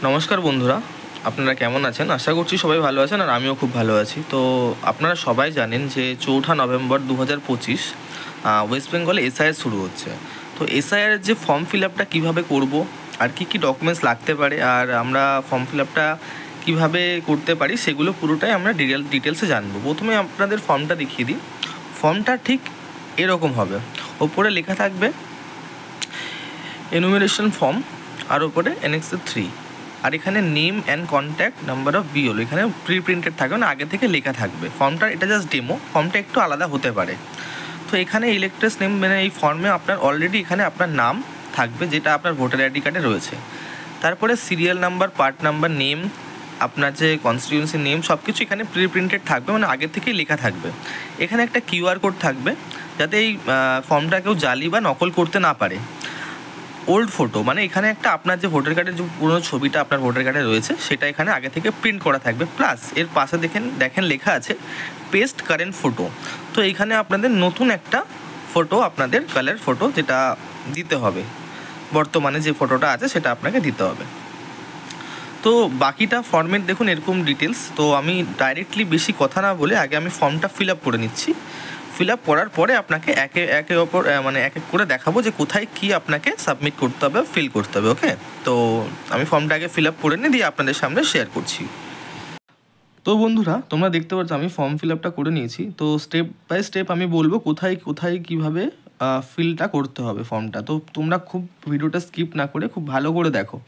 নমস্কার বন্ধুরা, আপনারা কেমন আছেন? আশা করছি সবাই ভালো আছেন আর আমিও খুব ভালো আছি। তো আপনারা সবাই জানেন যে 4 নভেম্বর 2025 ওয়েস্ট বেঙ্গলে এসআইআর শুরু হচ্ছে। তো এসআইআর যে ফর্ম ফিল আপটা কীভাবে করবো আর কী কী ডকুমেন্টস লাগতে পারে আর আমরা ফর্ম ফিল আপটা কীভাবে করতে পারি সেগুলো পুরোটাই আমরা ডিটেলসে জানবো। প্রথমে আপনাদের ফর্মটা দেখিয়ে দিই। ফর্মটা ঠিক এরকম হবে, ওপরে লেখা থাকবে এনুমেরেশন ফর্ম আর ওপরে NXA 3 আর এখানে name and contact number of বিওল এখানে প্রি প্রিন্টেড থাকবে, মানে আগে থেকে লেখা থাকবে। ফর্মটা এটা জাস্ট ডেমো, ফর্মটা একটু আলাদা হতে পারে। তো এখানে ইলেক্টরস নেম, মানে এই ফর্মে আপনার অলরেডি এখানে আপনার নাম থাকবে যেটা আপনার ভোটার আইডি কার্ডে রয়েছে। তারপরে serial number, part number, name, আপনার যে কনস্টিটিউয়েন্সি নেম সব কিছু এখানে প্রি প্রিন্টেড থাকবে, মানে আগে থেকেই লেখা থাকবে। এখানে একটা QR কোড থাকবে যাতে এই ফর্মটা কেউ জালি বা নকল করতে না পারে। ওল্ড ফটো, মানে এখানে একটা আপনার যে ভোটার কার্ডের যে পুরোনো ছবিটা আপনার ভোটার কার্ডে রয়েছে সেটা এখানে আগে থেকে প্রিন্ট করা থাকবে। প্লাস এর পাশে দেখেন লেখা আছে পেস্ট কারেন্ট ফটো। তো এইখানে আপনাদের নতুন একটা ফটো, আপনাদের কালার ফটো যেটা দিতে হবে, বর্তমানে যে ফটোটা আছে সেটা আপনাকে দিতে হবে। তো বাকিটা ফর্মেট দেখুন এরকম ডিটেলস। তো আমি ডাইরেক্টলি বেশি কথা না বলে আগে আমি ফর্মটা ফিল আপ করে নিচ্ছি। ফিল আপ করার পরে আপনাকে এক এক করে দেখাবো যে কোথায় কী আপনাকে সাবমিট করতে হবে, ফিল করতে হবে। ওকে, তো আমি ফর্মটা আগে ফিল আপ করে নিয়ে দিয়ে আপনাদের সামনে শেয়ার করছি। তো বন্ধুরা, তোমরা দেখতে পাচ্ছ আমি ফর্ম ফিল আপটা করে নিয়েছি। তো স্টেপ বাই স্টেপ আমি বলবো কোথায় কোথায় কীভাবে ফিলটা করতে হবে ফর্মটা। তো তোমরা খুব ভিডিওটা স্কিপ না করে খুব ভালো করে দেখো।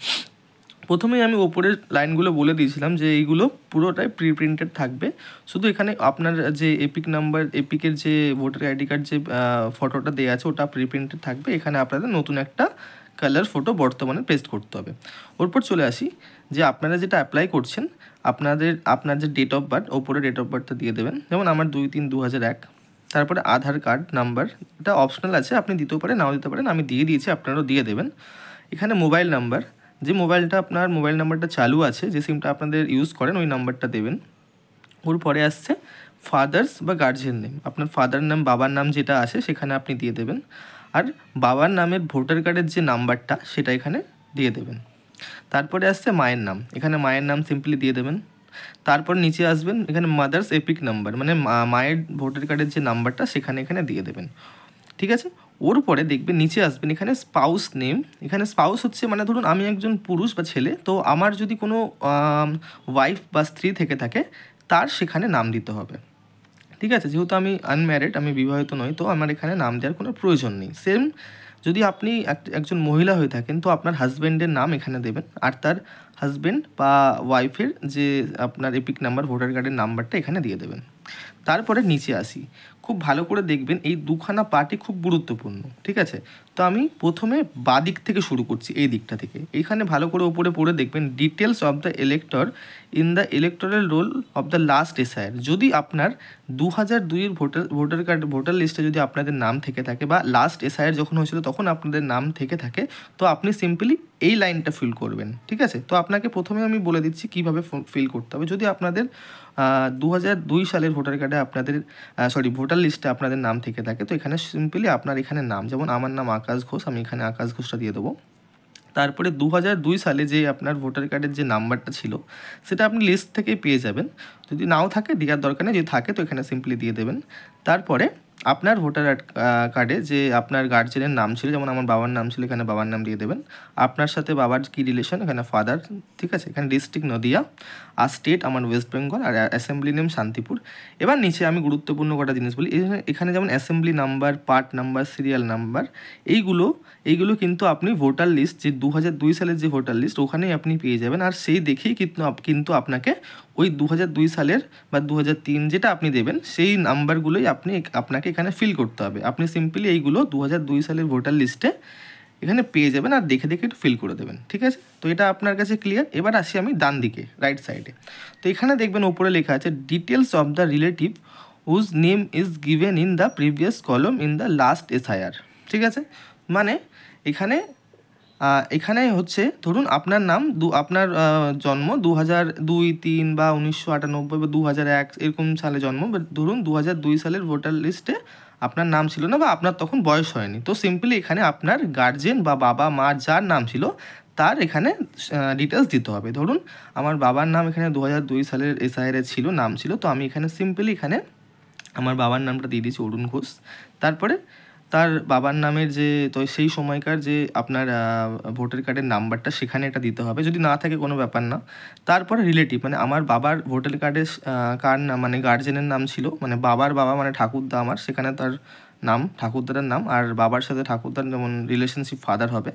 প্রথমেই আমি ওপরের লাইনগুলো বলে দিয়েছিলাম যে এইগুলো পুরোটাই প্রি প্রিন্টেড থাকবে। শুধু এখানে আপনার যে এপিক নাম্বার, এপিকের যে ভোটার আইডি কার্ড যে ফটোটা দেওয়া আছে ওটা প্রি প্রিন্টেড থাকবে। এখানে আপনাদের নতুন একটা কালার ফটো বর্তমানে পেস্ট করতে হবে। ওরপর চলে আসি যে আপনারা যেটা অ্যাপ্লাই করছেন, আপনার যে ডেট অফ বার্থ, ওপরে ডেট অফ বার্থটা দিয়ে দেবেন। যেমন আমার 2/3/2001। তারপরে আধার কার্ড নাম্বার, এটা অপশনাল আছে, আপনি দিতেও পারেন নাও দিতে পারেন, আমি দিয়ে দিয়েছি, আপনারাও দিয়ে দেবেন। এখানে মোবাইল নাম্বার, যে আপনার মোবাইল নাম্বারটা চালু আছে, যে সিমটা আপনাদের ইউজ করেন ওই নাম্বারটা দেবেন। ওর পরে আসছে ফাদার্স বা গার্জিয়ান নেম, আপনার ফাদার নাম, বাবার নাম যেটা আছে সেখানে আপনি দিয়ে দেবেন। আর বাবার নামের ভোটার কার্ডের যে নাম্বারটা সেটা এখানে দিয়ে দেবেন। তারপরে আসছে মায়ের নাম, এখানে মায়ের নাম সিম্পলি দিয়ে দেবেন। তারপর নিচে আসবেন, এখানে মাদার্স এপিক নাম্বার, মানে মায়ের ভোটার কার্ডের যে নাম্বারটা এখানে দিয়ে দেবেন। ঠিক আছে, ওর পরে দেখবেন নিচে আসবেন, এখানে স্পাউস নেম। এখানে স্পাউস হচ্ছে মানে ধরুন আমি একজন পুরুষ বা ছেলে, তো আমার যদি কোনো ওয়াইফ বা স্ত্রী থেকে থাকে তার সেখানে নাম দিতে হবে। ঠিক আছে, যেহেতু আমি আনম্যারিড, আমি বিবাহিত নই, তো আমার এখানে নাম দেওয়ার কোনো প্রয়োজন নেই। সেম যদি আপনি একজন মহিলা হয়ে থাকেন তো আপনার হাজব্যান্ডের নাম এখানে দেবেন, আর তার হাজব্যান্ড বা ওয়াইফের যে আপনার এপিক নাম্বার, ভোটার কার্ডের নাম্বারটা এখানে দিয়ে দেবেন। তারপরে নিচে আসি, খুব ভালো করে দেখবেন এই দুখানা পার্টই খুব গুরুত্বপূর্ণ। ঠিক আছে, তো আমি প্রথমে বাঁ দিক থেকে শুরু করছি, এই দিকটা থেকে। এইখানে ভালো করে ওপরে পড়ে দেখবেন details of the elector in the electoral role of the last SIR. যদি আপনার 2002-এর ভোটার লিস্টে যদি আপনাদের নাম থেকে থাকে বা লাস্ট এসআইআর যখন হয়েছিল তখন আপনাদের নাম থেকে থাকে, তো আপনি সিম্পলি এই লাইনটা ফিল করবেন। ঠিক আছে, তো আপনাকে প্রথমে আমি বলে দিচ্ছি কীভাবে ফিল করতে হবে। যদি আপনাদের 2002 সালের ভোটার কার্ডে আপনাদের ভোটার লিস্টে আপনাদের নাম থেকে থাকে, তো এখানে সিম্পলি আপনার এখানে নাম, যেমন আমার নাম আকাশ ঘোষ, আমি এখানে আকাশ ঘোষটা দিয়ে দেবো। তারপরে 2002 সালে যে আপনার ভোটার কার্ডের যে নাম্বারটা ছিল সেটা আপনি লিস্ট থেকেই পেয়ে যাবেন। যদি নাও থাকে দেওয়ার দরকার নেই, যদি থাকে তো এখানে সিম্পলি দিয়ে দেবেন। তারপরে আপনার ভোটার কার্ডে যে আপনার গার্জেনের নাম ছিল, যেমন আমার বাবার নাম ছিল, এখানে বাবার নাম দিয়ে দেবেন। আপনার সাথে বাবার কী রিলেশন, এখানে ফাদার। ঠিক আছে, এখানে ডিস্ট্রিক্ট নদিয়া, আর স্টেট আমার ওয়েস্ট বেঙ্গল, আর অ্যাসেম্বলি নেম শান্তিপুর। এবার নিচে আমি গুরুত্বপূর্ণ কটা জিনিস বলি। এখানে যেমন assembly number, part number, serial number, এইগুলো কিন্তু আপনি ভোটার লিস্ট যে 2002 সালের যে ভোটার লিস্ট ওখানেই আপনি পেয়ে যাবেন। আর সেই দেখেই কিন্তু আপনাকে ওই 2002 সালের বা 2003 যেটা আপনি দেবেন সেই নাম্বারগুলোই আপনাকে এখানে ফিল করতে হবে। আপনি সিম্পলি এইগুলো 2002 সালের ভোটার লিস্টে এখানে পেয়ে যাবেন আর দেখে একটু ফিল করে দেবেন। ঠিক আছে, তো এটা আপনার কাছে ক্লিয়ার। এবার আসি আমি ডান দিকে, রাইট সাইডে। তো এখানে দেখবেন ওপরে লেখা আছে details of the relative whose name is given in the previous column in the last SIR. ঠিক আছে, মানে এখানে হচ্ছে ধরুন আপনার নাম আপনার জন্ম 2002, 2003 বা 1998 বা 2001 এরকম সালে জন্ম, ধরুন 2002 সালের ভোটার লিস্টে আপনার নাম ছিল না বা আপনার তখন বয়স হয়নি, তো সিম্পলি এখানে আপনার গার্জেন বা বাবা মা যার নাম ছিল তার এখানে ডিটেলস দিতে হবে। ধরুন আমার বাবার নাম এখানে 2002 সালের এসআইআরে ছিল, নাম ছিল, তো আমি এখানে সিম্পলি এখানে আমার বাবার নামটা দিয়ে দিয়েছি অরুণ ঘোষ। তারপরে তার বাবার নামের যে তো সেই সময়কার যে আপনার ভোটার কার্ডের নাম্বারটা সেখানে এটা দিতে হবে, যদি না থাকে কোনো ব্যাপার না। তারপরে রিলেটিভ মানে আমার বাবার ভোটার কার্ডের কার নাম মানে গার্জেনের নাম ছিল, মানে বাবার বাবা মানে ঠাকুরদা আমার, সেখানে তার নাম ঠাকুরদার নাম, আর বাবার সাথে ঠাকুরদার যেমন রিলেশনশিপ ফাদার হবে।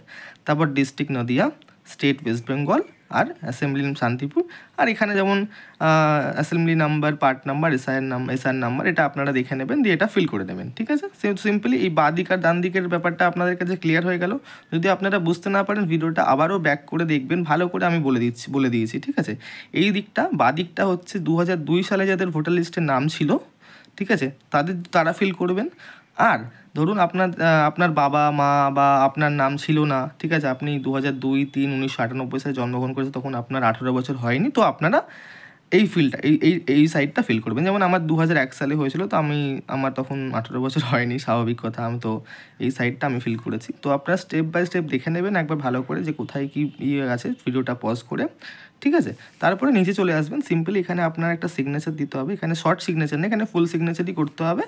তারপর ডিস্ট্রিক্ট নদিয়া, স্টেট ওয়েস্ট বেঙ্গল, আর অ্যাসেম্বলি শান্তিপুর। আর এখানে যেমন assembly number, part number, SR number, এটা আপনারা দেখে নেবেন, দিয়ে এটা ফিল করে দেবেন। ঠিক আছে, সিম্পলি এই বাঁ দিক আর ডান দিকের ব্যাপারটা আপনাদের কাছে ক্লিয়ার হয়ে গেল। যদি আপনারা বুঝতে না পারেন ভিডিওটা আবারও ব্যাক করে দেখবেন, ভালো করে আমি বলে দিয়েছি। ঠিক আছে, এই দিকটা বাঁ দিকটা হচ্ছে 2002 সালে যাদের ভোটার লিস্টের নাম ছিল, ঠিক আছে, তারা ফিল করবেন। আর ধরুন আপনার বাবা মা বা আপনার নাম ছিল না, ঠিক আছে, আপনি 2002-3-1998 সালে জন্মগ্রহণ করেছে, তখন আপনার 18 বছর হয়নি, তো আপনারা এই ফিলটা এই সাইডটা ফিল করবেন। যেমন আমার 2001 সালে হয়েছিল, তো আমার তখন 18 বছর হয়নি, স্বাভাবিক কথা, আমি তো এই সাইডটা আমি ফিল করেছি। তো আপনারা স্টেপ বাই স্টেপ দেখে নেবেন একবার ভালো করে যে কোথায় কী আছে, ভিডিওটা পজ করে। ঠিক আছে, তারপরে নিচে চলে আসবেন, সিম্পলি এখানে আপনার একটা সিগনেচার দিতে হবে। এখানে শর্ট সিগনেচার নেই, এখানে ফুল সিগনেচারই করতে হবে,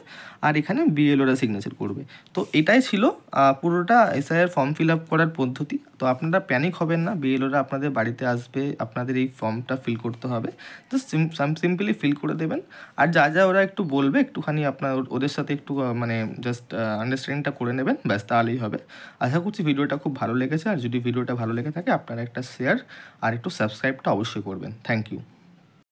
আর এখানে বিএলওরা সিগনেচার করবে। তো এটাই ছিল পুরোটা এসআইআর ফর্ম ফিল আপ করার পদ্ধতি। তো আপনারা প্যানিক হবেন না, বিএলওরা আপনাদের বাড়িতে আসবে, আপনাদের এই ফর্মটা ফিল করতে হবে, জাস্ট সিম্পলি ফিল করে দেবেন। আর যা ওরা একটু বলবে একটুখানি আপনার ওদের সাথে একটু মানে জাস্ট আন্ডারস্ট্যান্ডিংটা করে নেবেন, ব্যাস তাহলেই হবে। আশা করছি ভিডিওটা খুব ভালো লেগেছে, আর যদি ভিডিওটা ভালো লেগে থাকে আপনারা একটা শেয়ার আর একটু সাবস্ক্রাইবটা অবশ্যই করবেন। Thank you.